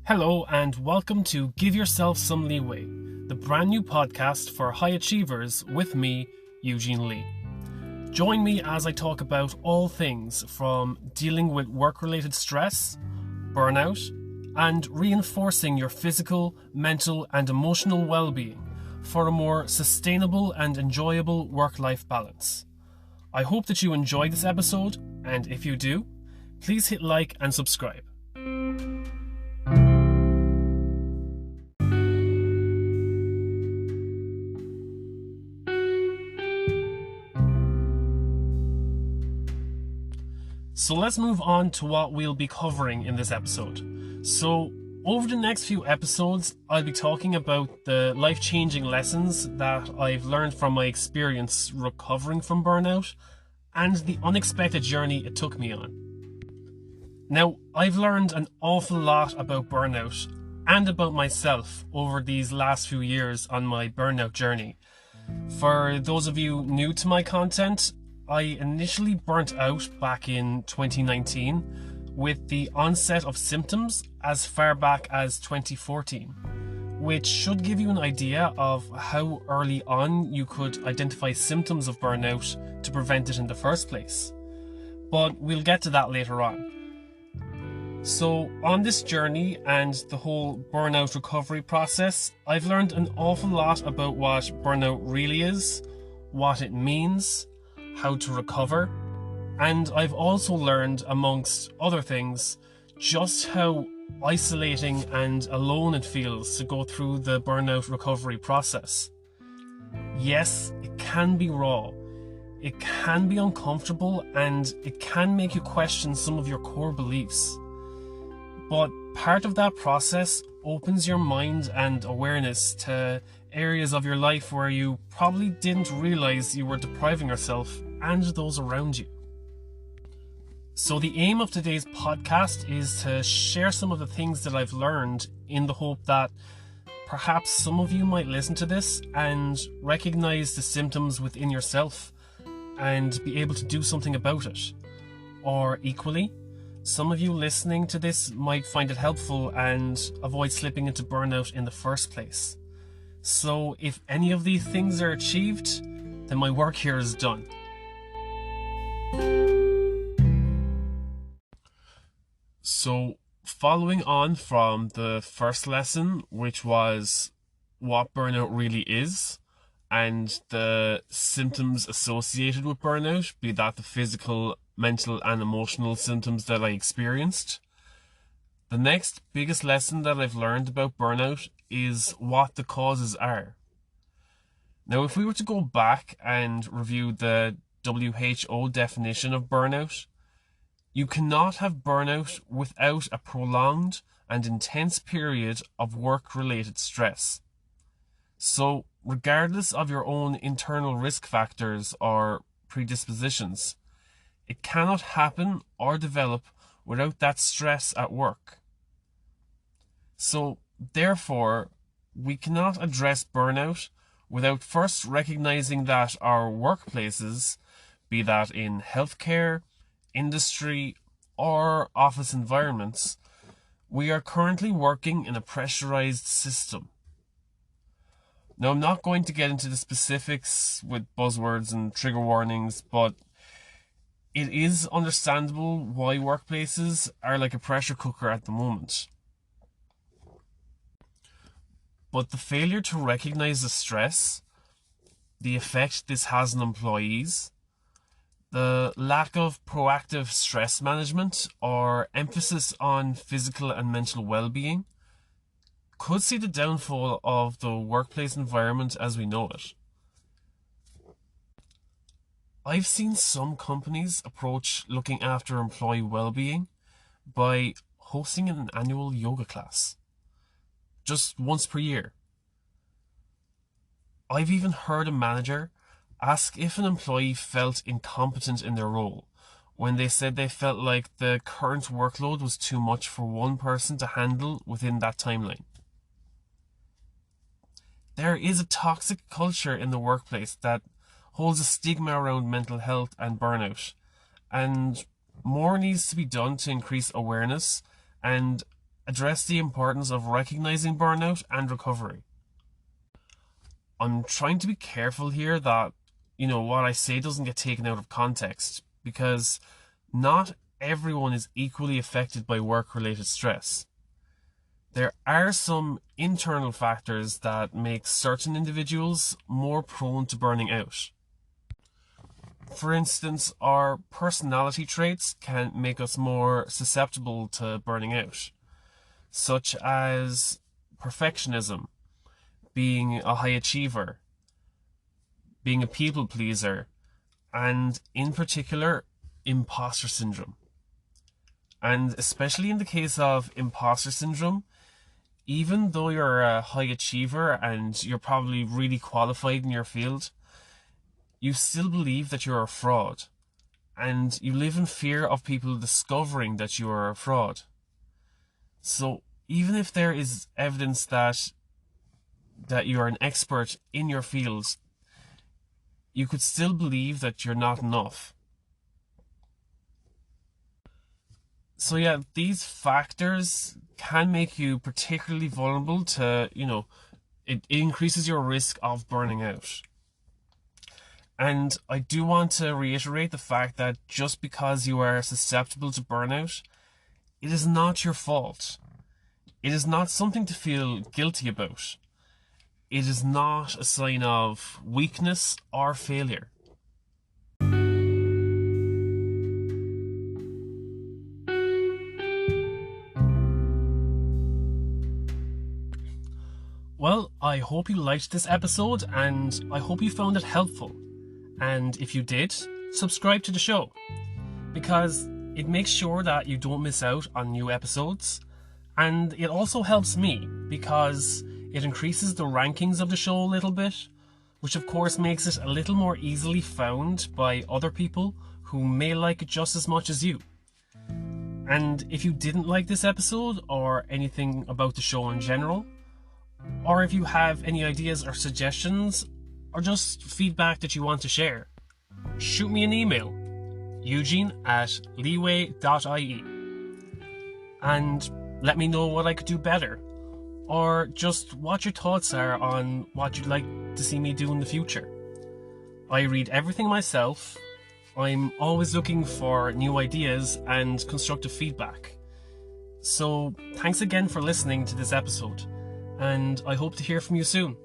Hello and welcome to Give Yourself Some Leeway, the brand new podcast for high achievers with me, Eugene Lee. Join me as I talk about all things from dealing with work-related stress, burnout, and reinforcing your physical, mental, and emotional well-being for a more sustainable and enjoyable work-life balance. I hope that you enjoy this episode, and if you do, please hit like and subscribe. So let's move on to what we'll be covering in this episode. So over the next few episodes, I'll be talking about the life-changing lessons that I've learned from my experience recovering from burnout and the unexpected journey it took me on. Now, I've learned an awful lot about burnout and about myself over these last few years on my burnout journey. For those of you new to my content, I initially burnt out back in 2019 with the onset of symptoms as far back as 2014, which should give you an idea of how early on you could identify symptoms of burnout to prevent it in the first place. But we'll get to that later on. So on this journey and the whole burnout recovery process, I've learned an awful lot about what burnout really is, what it means, how to recover, and I've also learned, amongst other things, just how isolating and alone it feels to go through the burnout recovery process. Yes, it can be raw, it can be uncomfortable, and it can make you question some of your core beliefs. But part of that process opens your mind and awareness to areas of your life where you probably didn't realize you were depriving yourself and those around you. So the aim of today's podcast is to share some of the things that I've learned in the hope that perhaps some of you might listen to this and recognize the symptoms within yourself and be able to do something about it. Or equally, some of you listening to this might find it helpful and avoid slipping into burnout in the first place. So if any of these things are achieved, then my work here is done. So following on from the first lesson, which was what burnout really is and the symptoms associated with burnout, be that the physical, mental and emotional symptoms that I experienced, the next biggest lesson that I've learned about burnout is what the causes are. Now, if we were to go back and review the WHO definition of burnout, you cannot have burnout without a prolonged and intense period of work-related stress. So, regardless of your own internal risk factors or predispositions, it cannot happen or develop without that stress at work. So, therefore, we cannot address burnout without first recognizing that our workplaces, be that in healthcare, industry, or office environments, we are currently working in a pressurized system. Now, I'm not going to get into the specifics with buzzwords and trigger warnings, but it is understandable why workplaces are like a pressure cooker at the moment. But the failure to recognize the stress, the effect this has on employees, the lack of proactive stress management or emphasis on physical and mental well-being could see the downfall of the workplace environment as we know it. I've seen some companies approach looking after employee well-being by hosting an annual yoga class, just once per year. I've even heard a manager ask if an employee felt incompetent in their role when they said they felt like the current workload was too much for one person to handle within that timeline. There is a toxic culture in the workplace that holds a stigma around mental health and burnout, and more needs to be done to increase awareness and address the importance of recognizing burnout and recovery. I'm trying to be careful here that, what I say doesn't get taken out of context, because not everyone is equally affected by work-related stress. There are some internal factors that make certain individuals more prone to burning out. For instance, our personality traits can make us more susceptible to burning out, such as perfectionism, being a high achiever, being a people pleaser, and in particular, imposter syndrome. And especially in the case of imposter syndrome, even though you're a high achiever and you're probably really qualified in your field, you still believe that you're a fraud, and you live in fear of people discovering that you are a fraud. So even if there is evidence that you are an expert in your field, you could still believe that you're not enough. So yeah, these factors can make you particularly vulnerable to, it increases your risk of burning out. And I do want to reiterate the fact that just because you are susceptible to burnout, it is not your fault. It is not something to feel guilty about. It is not a sign of weakness or failure. Well, I hope you liked this episode, and I hope you found it helpful. And if you did, subscribe to the show, because it makes sure that you don't miss out on new episodes, and it also helps me because it increases the rankings of the show a little bit, which of course makes it a little more easily found by other people who may like it just as much as you. And if you didn't like this episode or anything about the show in general, or if you have any ideas or suggestions, or just feedback that you want to share, shoot me an email, eugene@leeway.ie, and let me know what I could do better, or just what your thoughts are on what you'd like to see me do in the future. I read everything myself. I'm always looking for new ideas and constructive feedback. So thanks again for listening to this episode, and I hope to hear from you soon.